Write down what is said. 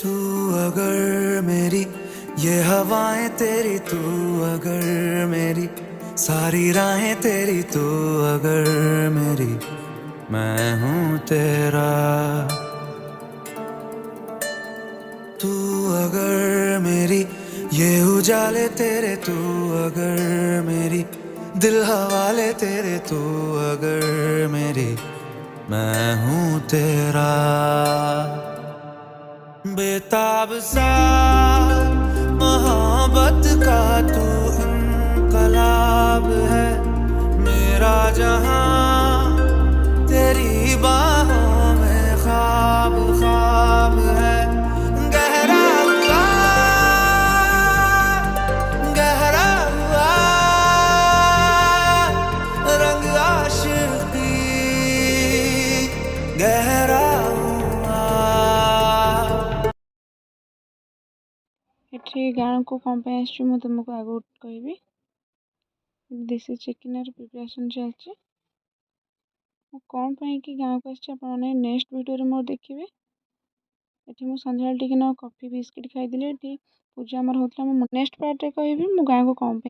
तू अगर मेरी ये हवाएं तेरी, तू अगर मेरी सारी राहें तेरी, तू अगर मेरी मैं हूँ तेरा। तू अगर मेरी ये उजाले तेरे, तू अगर मेरी दिल हवाले तेरे, तू अगर मेरी मैं हूँ तेरा। बेताब सा मोहब्बत का तू इनकलाब है, मेरा जहां तेरी बाहों में ख्वाब ख्वाब है। गहरा हुआ, गहरा हुआ रंग आशिकी, गहरा एठी गाँव को कौन पे आसछु मु तुमको आगु कहबी। देसी चिकन प्रिपरेशन चलछि। कौन पे कि गाँव को आसछि आपण माने नेक्स्ट वीडियो रे मोर देखिबे। एठी मु संध्याल टिके न कॉफी बिस्किट खाइदिले। एठी पूजा हमर होतला। मु नेक्स्ट पार्ट रे कहबी मु गाँ को कौन पे